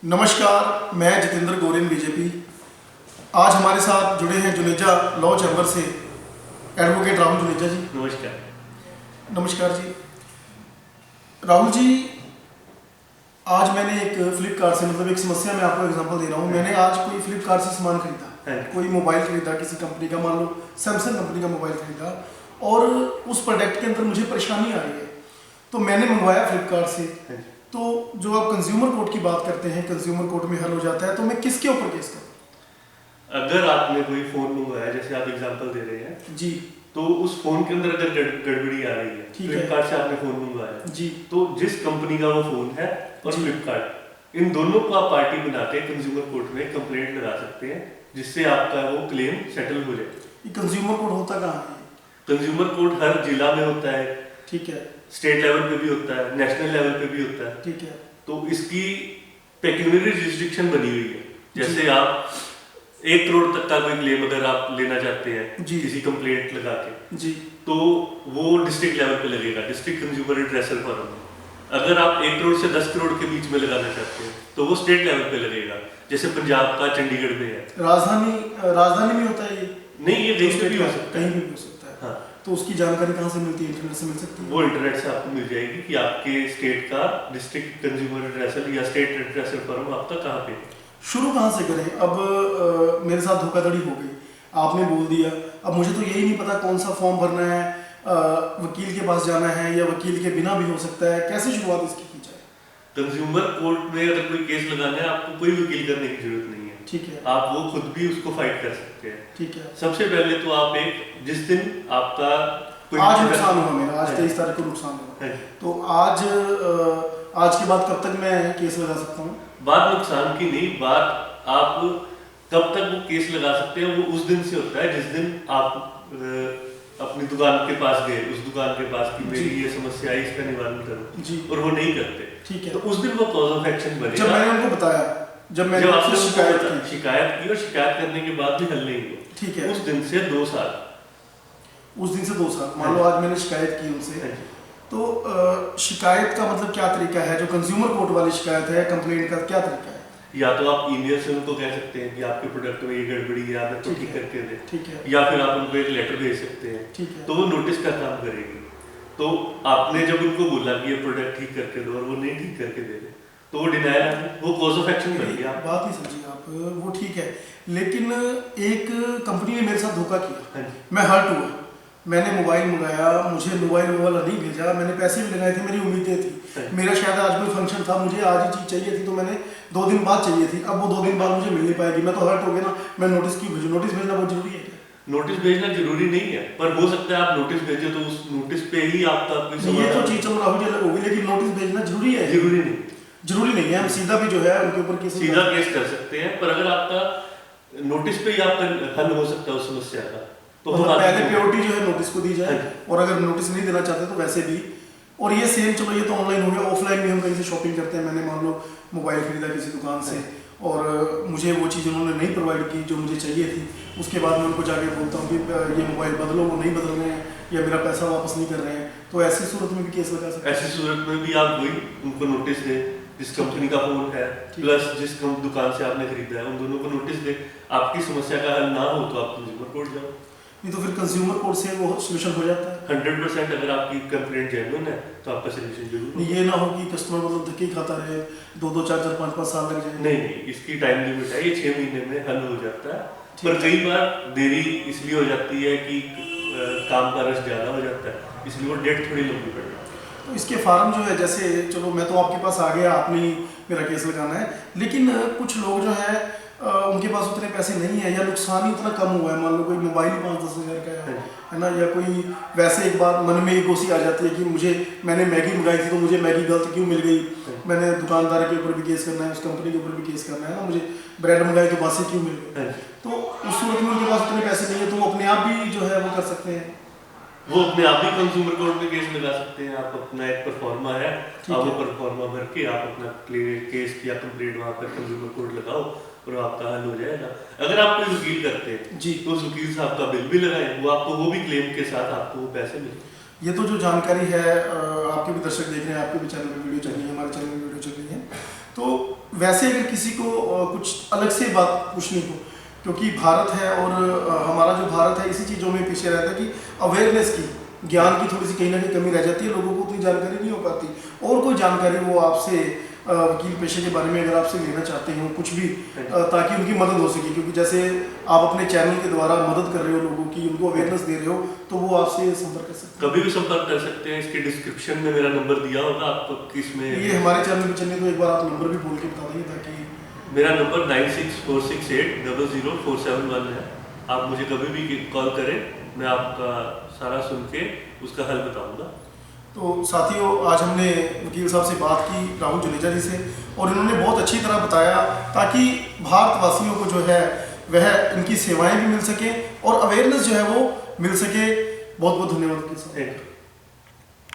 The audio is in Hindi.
नमस्कार, मैं जितेंद्र गोरेन बीजेपी। आज हमारे साथ जुड़े हैं जुनेजा लॉ चैम्बर से एडवोकेट राहुल जुनेजा जी। नमस्कार। नमस्कार जी। राहुल जी, आज मैंने एक फ्लिपकार्ट से एक समस्या मैं आपको एग्जांपल दे रहा हूँ। मैंने आज कोई फ्लिपकार्ट से सामान खरीदा, कोई मोबाइल खरीदा, किसी कंपनी का, मान लो सैमसंग कंपनी का मोबाइल खरीदा, और उस प्रोडक्ट के अंदर मुझे परेशानी आ रही है, तो मैंने मंगवाया फ्लिपकार्ट से। तो जो आप कंज्यूमर कोर्ट की बात करते हैं, कंज्यूमर कोर्ट में हल हो जाता है, तो मैं किसके ऊपर केस करूँ? अगर आपने कोई फोन मंगवाया, जैसे आप एग्जांपल दे रहे हैं जी, तो उस फोन के अंदर अगर गड़बड़ी आ रही है, फ्लिपकार्ट से आपने फोन मंगवाया जी, तो जिस कंपनी का वो फोन है और फ्लिपकार्ट, इन दोनों को आप पार्टी बना के कंज्यूमर कोर्ट में कंप्लेंट लगा सकते हैं, जिससे आपका वो क्लेम सेटल हो जाए। ये कंज्यूमर कोर्ट होता कहाँ है? कंज्यूमर कोर्ट हर जिला में होता है, ठीक है, स्टेट लेवल पे भी होता है, नेशनल लेवल पे भी होता है। ठीक है। तो इसकी पेक्यूनियरी जुरिसडिक्शन बनी हुई है। जैसे आप 1 करोड़ तक का कोई क्लेम अगर आप लेना चाहते हैं किसी कंप्लेंट लगा के जी, तो वो डिस्ट्रिक्ट लेवल पे लगेगा, डिस्ट्रिक्ट कंज्यूमर रिड्रेसल फोरम में। अगर आप 1 करोड़ से 10 करोड़ के बीच में लगाना चाहते हैं तो वो स्टेट लेवल पे लगेगा, जैसे पंजाब का चंडीगढ़ में है। राजधानी में होता है ये? नहीं, ये देश में भी हो सकता है, कहीं भी हो सकता है। हाँ। तो उसकी जानकारी कहाँ से मिलती है? इंटरनेट से मिल सकती है? वो इंटरनेट से आपको मिल जाएगी कि आपके स्टेट का डिस्ट्रिक्ट कंज्यूमर रिड्रेसल या स्टेट रिड्रेसल फोरम आपका कहाँ पे है। शुरू कहाँ से करें? अब मेरे साथ धोखाधड़ी हो गई, आपने बोल दिया, अब मुझे तो यही नहीं पता कौन सा फॉर्म भरना है, वकील के पास जाना है या वकील के बिना भी हो सकता है, कैसे शुरुआत इसकी की जाए? कंज्यूमर कोर्ट में अगर कोई केस लगाना है, आपको कोई वकील करने की जरूरत नहीं है। ठीक है। आप वो खुद भी उसको फाइट कर सकते हैं। ठीक है। सबसे पहले तो आप जिस दिन आपका आज नुकसान हुआ मेरा, आज 23 तारीख को नुकसान हुआ, तो आज के बाद कब तक मैं केस लगा सकता हूँ? बात नुकसान की नहीं, बात आप कब तक वो केस लगा सकते हैं वो उस दिन से होता है जिस दिन आप अपनी दुकान के पास गए, उस दुकान के पास की मेरी ये समस्या है, इसका निवारण करो जी, और वो नहीं करते। ठीक है। तो उस दिन वो कॉज ऑफ एक्शन बनेगा। जब मैंने उनको बताया, जब आपने शिकायत की और शिकायत करने के बाद भी हल नहीं हुआ, ठीक है, उस दिन से 2 साल। उस दिन से 2 साल, मान लो आज मैंने शिकायत की उनसे, तो शिकायत का मतलब क्या तरीका है? जो कंज्यूमर कोर्ट वाली शिकायत है, कंप्लेंट का क्या तरीका है? या तो आप ईमेल से उनको कह सकते हैं कि आपके प्रोडक्ट में ये गड़बड़ी है, आप इसको ठीक करके दें। ठीक है। या फिर आप उनको एक लेटर भेज सकते हैं। ठीक है। तो वो नोटिस का काम करेगी। तो आपने जब उनको बोला कि ये प्रोडक्ट ठीक करके दो और वो नहीं ठीक करके दे रहे, तो वो डिनायल है, वो कॉज ऑफ एक्शन बन गया। बात नहीं समझी आप, वो ठीक है, लेकिन एक कंपनी ने मेरे साथ धोखा किया, मैं हर्ट हुआ, मैंने मोबाइल मंगाया, मुझे मोबाइल वाला नहीं भेजा, मैंने पैसे भी लगाए थे, मेरी उम्मीदें थी, मेरा शायद आज कोई फंक्शन था, मुझे आज ही चीज़ चाहिए थी, तो मैंने 2 दिन बाद चाहिए थी, अब वो 2 दिन बाद मुझे मिल नहीं पाएगी, मैं तो हर्ट हो गया ना। मैं नोटिस क्यों भेजूँ? नोटिस भेजना बहुत जरूरी है क्या? नोटिस भेजना जरूरी नहीं है, पर हो सकता है आप नोटिस भेजे तो उस नोटिस पे ही आपका कोई ये तो चीज़ चलो राहुल जी अलग होगी, लेकिन नोटिस भेजना जरूरी है? जरूरी नहीं, जरूरी नहीं है। हम सीधा भी जो है उनके ऊपर सीधा केस कर सकते हैं, पर अगर आपका नोटिस पे ही आपका हल हो सकता है उस समस्या का, तो पहले प्रायोरिटी जो है नोटिस को दी जाए, और अगर नोटिस नहीं देना चाहते तो वैसे भी। और ये सेम, चलो ये तो ऑनलाइन हो गया, ऑफलाइन भी हम कहीं से शॉपिंग करते हैं, मैंने मान लो मोबाइल खरीदा किसी दुकान से और मुझे वो चीज़ उन्होंने नहीं प्रोवाइड की जो मुझे चाहिए थी, उसके बाद मैं उनको जाके बोलता हूँ कि ये मोबाइल बदलो, वो नहीं बदल रहे हैं या मेरा पैसा वापस नहीं कर रहे हैं, तो ऐसी सूरत में भी केस लगा सकते हैं। ऐसी सूरत में भी आप वही उनको नोटिस दें, जिस कंपनी का फोन है प्लस जिस दुकान से आपने खरीदा है, उन दोनों को नोटिस दे। आपकी समस्या का हल ना हो तो आप कंज्यूमर कोर्ट जाओ। नहीं तो फिर कंज्यूमर कोर्ट से वो सोल्यूशन हो जाता है 100%। अगर आपकी कंप्लेंट जेन्युइन है तो आपका सोल्यूशन जरूर होगा। ये ना हो कि कस्टमर मतलब धक्के खाता रहे, 2-2, 4-4, 5-5 साल लग जाए। नहीं, इसकी टाइम लिमिट है, ये 6 महीने में हल हो जाता है, पर कई बार देरी इसलिए हो जाती है कि काम का रश ज़्यादा हो जाता है, इसलिए वो डेट थोड़ी लंबी पड़ जाती है। तो इसके फार्म जो है, जैसे चलो मैं तो आपके पास आ गया, आपने मेरा केस लगाना है, लेकिन कुछ लोग जो है उनके पास उतने पैसे नहीं है या नुकसान ही उतना कम हुआ है, मान लो कोई मोबाइल ही 5-10 हज़ार का है ना, या कोई वैसे एक बार मन में एक गोशी आ जाती है कि मैंने मैगी मंगाई थी तो मुझे मैगी गलत क्यों मिल गई, मैंने दुकानदार के ऊपर भी केस करना है, उस कंपनी के ऊपर भी केस करना है ना, मुझे ब्रेड मंगाई तो बासी क्यों मिल गई। तो उस सूरत में उनके पास उतने पैसे नहीं है, तो वो अपने आप भी जो है वो कर सकते हैं, वो अपने आप ही कंज्यूमर कोर्ट में केस लगा सकते हैं। आप अपना एक परफॉर्मा है, आप वो परफॉर्मा भर के आप अपना केस या कंप्लेंट वहाँ पर कंज्यूमर कोर्ट लगाओ और आपका हल हो जाएगा। अगर आप कोई वकील करते हैं जी, तो उस वकील साहब का बिल भी लगाए, वो आपको वो भी क्लेम के साथ आपको वो पैसे मिले। ये तो जो जानकारी है, आपके भी दर्शक देख रहे हैं, आपके भी चैनल में वीडियो चल रही है, हमारे चैनल में वीडियो चल रही है, तो वैसे अगर किसी को कुछ अलग से बात पूछनी हो, क्योंकि भारत है और हमारा जो भारत है इसी चीज़ों में पीछे रहता है कि अवेयरनेस की, ज्ञान की थोड़ी सी कहीं ना कहीं कमी रह जाती है, लोगों को उतनी जानकारी नहीं हो पाती। और कोई जानकारी वो आपसे वकील पेशे के बारे में अगर आपसे लेना चाहते हो कुछ भी, ताकि उनकी मदद हो सके, क्योंकि जैसे आप अपने चैनल के द्वारा मदद कर रहे हो लोगों की, उनको अवेयरनेस दे रहे हो, तो वो आपसे संपर्क कर सकते हैं। कभी भी संपर्क कर सकते हैं। इसके डिस्क्रिप्शन में मेरा नंबर दिया होगा आपको, किसमें ये हमारे चैनल पे चलने, तो एक बार आप नंबर भी बोल के बता देंगे ताकि। मेरा नंबर 9646800471 है। आप मुझे कभी भी कॉल करें, मैं आपका सारा सुन के उसका हल बताऊंगा। तो साथियों, आज हमने वकील साहब से बात की, राहुल जुनेजा जी से, और इन्होंने बहुत अच्छी तरह बताया ताकि भारतवासियों को जो है वह इनकी सेवाएं भी मिल सके और अवेयरनेस जो है वो मिल सके। बहुत बहुत धन्यवाद वकील साहब। Thank you.